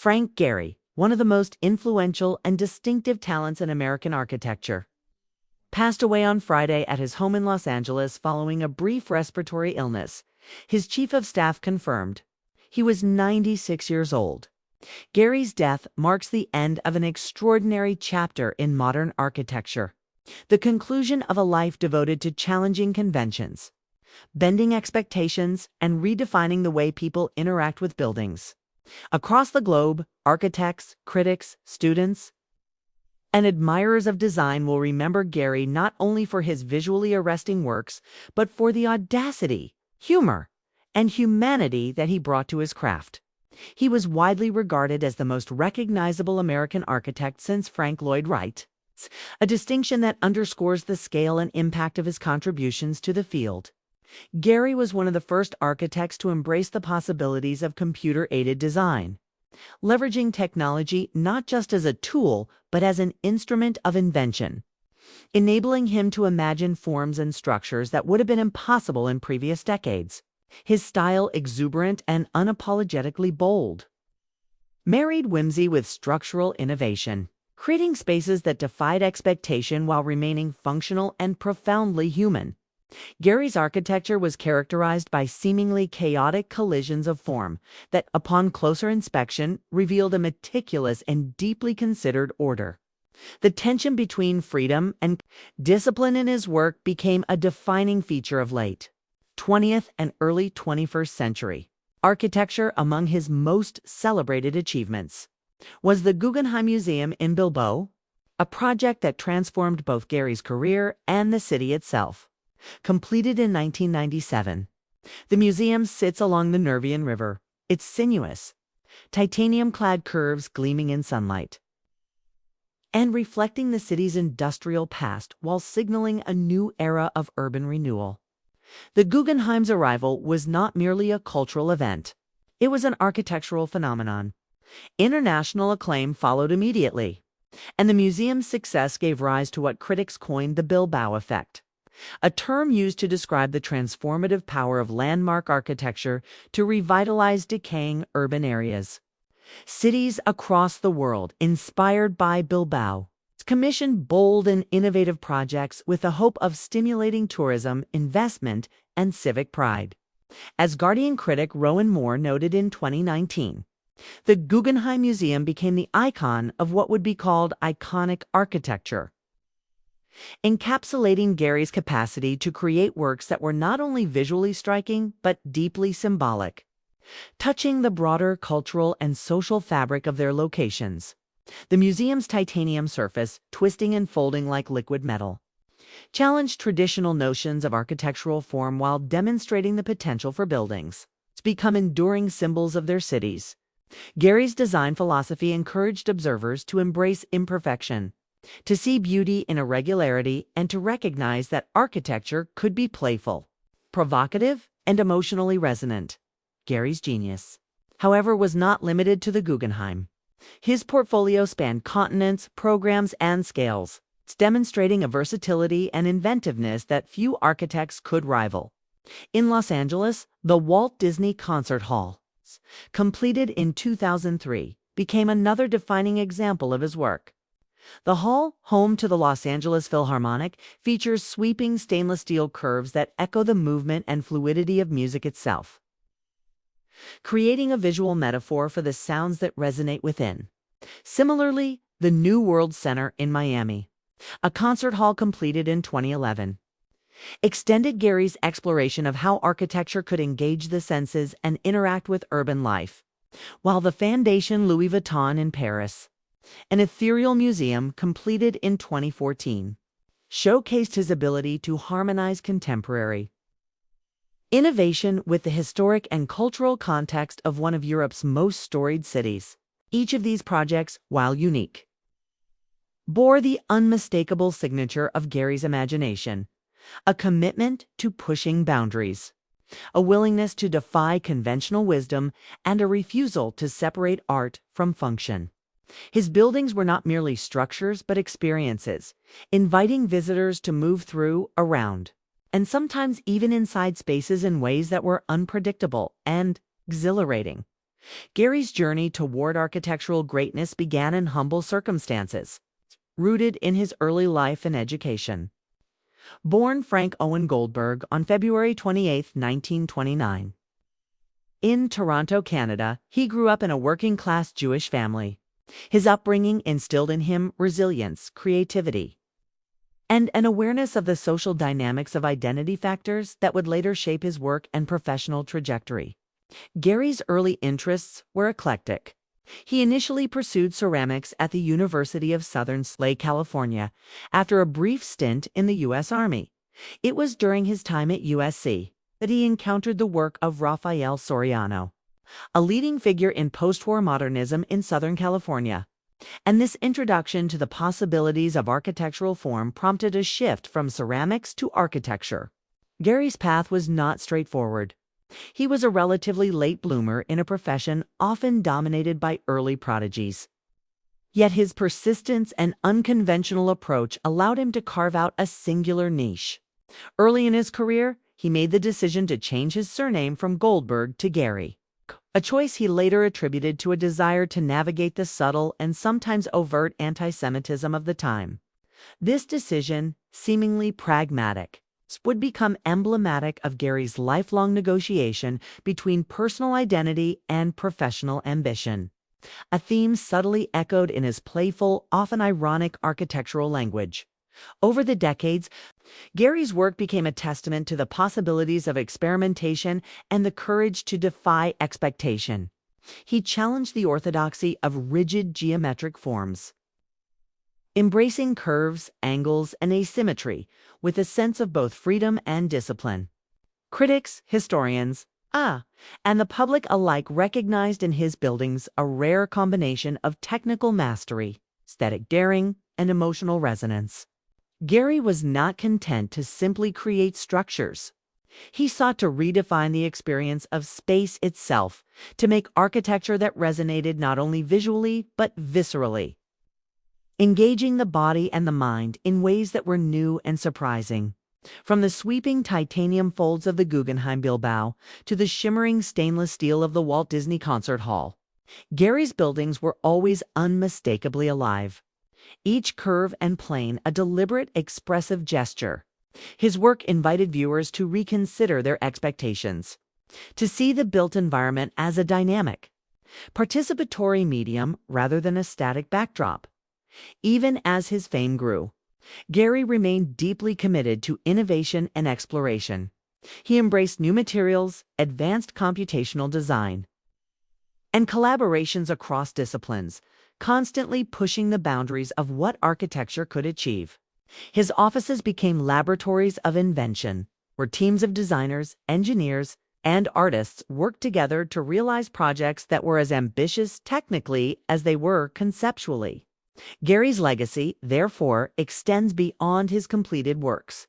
Frank Gehry, one of the most influential and distinctive talents in American architecture, passed away on Friday at his home in Los Angeles following a brief respiratory illness. His chief of staff confirmed. He was 96 years old. Gehry's death marks the end of an extraordinary chapter in modern architecture, the conclusion of a life devoted to challenging conventions, bending expectations, and redefining the way people interact with buildings. Across the globe, architects, critics, students, and admirers of design will remember Gehry not only for his visually arresting works, but for the audacity, humor, and humanity that he brought to his craft. He was widely regarded as the most recognizable American architect since Frank Lloyd Wright, a distinction that underscores the scale and impact of his contributions to the field. Gehry was one of the first architects to embrace the possibilities of computer-aided design, leveraging technology not just as a tool, but as an instrument of invention, enabling him to imagine forms and structures that would have been impossible in previous decades. His style exuberant and unapologetically bold, married whimsy with structural innovation, creating spaces that defied expectation while remaining functional and profoundly human. Gehry's architecture was characterized by seemingly chaotic collisions of form that, upon closer inspection, revealed a meticulous and deeply considered order. The tension between freedom and discipline in his work became a defining feature of late 20th and early 21st century architecture. Among his most celebrated achievements was the Guggenheim Museum in Bilbao, a project that transformed both Gehry's career and the city itself. Completed in 1997, the museum sits along the Nervion River, its sinuous, titanium-clad curves gleaming in sunlight, and reflecting the city's industrial past while signaling a new era of urban renewal. The Guggenheim's arrival was not merely a cultural event. It was an architectural phenomenon. International acclaim followed immediately, and the museum's success gave rise to what critics coined the Bilbao effect, a term used to describe the transformative power of landmark architecture to revitalize decaying urban areas. Cities across the world, inspired by Bilbao, commissioned bold and innovative projects with the hope of stimulating tourism, investment, and civic pride. As Guardian critic Rowan Moore noted in 2019, the Guggenheim Museum became the icon of what would be called iconic architecture, encapsulating Gehry's capacity to create works that were not only visually striking, but deeply symbolic, touching the broader cultural and social fabric of their locations. The museum's titanium surface, twisting and folding like liquid metal, challenged traditional notions of architectural form while demonstrating the potential for buildings to become enduring symbols of their cities. Gehry's design philosophy encouraged observers to embrace imperfection, to see beauty in irregularity, and to recognize that architecture could be playful, provocative, and emotionally resonant. Gehry's genius, however, was not limited to the Guggenheim. His portfolio spanned continents, programs, and scales, demonstrating a versatility and inventiveness that few architects could rival. In Los Angeles, the Walt Disney Concert Hall, completed in 2003, became another defining example of his work. The hall, home to the Los Angeles Philharmonic, features sweeping stainless steel curves that echo the movement and fluidity of music itself, creating a visual metaphor for the sounds that resonate within. Similarly, the New World Center in Miami, a concert hall completed in 2011, extended Gehry's exploration of how architecture could engage the senses and interact with urban life, while the Fondation Louis Vuitton in Paris, an ethereal museum completed in 2014, showcased his ability to harmonize contemporary innovation with the historic and cultural context of one of Europe's most storied cities. Each of these projects, while unique, bore the unmistakable signature of Gehry's imagination, a commitment to pushing boundaries, a willingness to defy conventional wisdom, and a refusal to separate art from function. His buildings were not merely structures but experiences, inviting visitors to move through, around, and sometimes even inside spaces in ways that were unpredictable and exhilarating. Gehry's journey toward architectural greatness began in humble circumstances, rooted in his early life and education. Born Frank Owen Goldberg on February 28, 1929. In Toronto, Canada, he grew up in a working-class Jewish family. His upbringing instilled in him resilience, creativity, and an awareness of the social dynamics of identity factors that would later shape his work and professional trajectory. Gehry's early interests were eclectic. He initially pursued ceramics at the University of Southern California after a brief stint in the U.S. Army. It was during his time at USC that he encountered the work of Rafael Soriano, a leading figure in post-war modernism in Southern California. And this introduction to the possibilities of architectural form prompted a shift from ceramics to architecture. Gehry's path was not straightforward. He was a relatively late bloomer in a profession often dominated by early prodigies. Yet his persistence and unconventional approach allowed him to carve out a singular niche. Early in his career, he made the decision to change his surname from Goldberg to Gehry, a choice he later attributed to a desire to navigate the subtle and sometimes overt anti-Semitism of the time. This decision, seemingly pragmatic, would become emblematic of Gehry's lifelong negotiation between personal identity and professional ambition, a theme subtly echoed in his playful, often ironic architectural language. Over the decades, Gehry's work became a testament to the possibilities of experimentation and the courage to defy expectation. He challenged the orthodoxy of rigid geometric forms, embracing curves, angles, and asymmetry with a sense of both freedom and discipline. Critics, historians, and the public alike recognized in his buildings a rare combination of technical mastery, aesthetic daring, and emotional resonance. Gehry was not content to simply create structures. He sought to redefine the experience of space itself, to make architecture that resonated not only visually but viscerally, engaging the body and the mind in ways that were new and surprising. From the sweeping titanium folds of the Guggenheim Bilbao to the shimmering stainless steel of the Walt Disney Concert Hall, Gehry's buildings were always unmistakably alive. Each curve and plane a deliberate, expressive gesture. His work invited viewers to reconsider their expectations, to see the built environment as a dynamic, participatory medium rather than a static backdrop. Even as his fame grew, Gehry remained deeply committed to innovation and exploration. He embraced new materials, advanced computational design, and collaborations across disciplines, constantly pushing the boundaries of what architecture could achieve. His offices became laboratories of invention, where teams of designers, engineers, and artists worked together to realize projects that were as ambitious technically as they were conceptually. Gehry's legacy, therefore, extends beyond his completed works.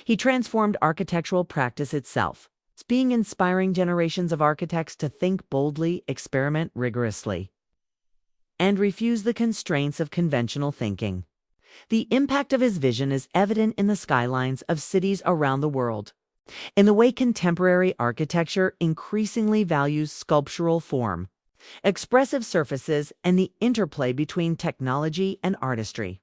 He transformed architectural practice itself, being inspiring generations of architects to think boldly, experiment rigorously, and refuse the constraints of conventional thinking. The impact of his vision is evident in the skylines of cities around the world, in the way contemporary architecture increasingly values sculptural form, expressive surfaces, and the interplay between technology and artistry.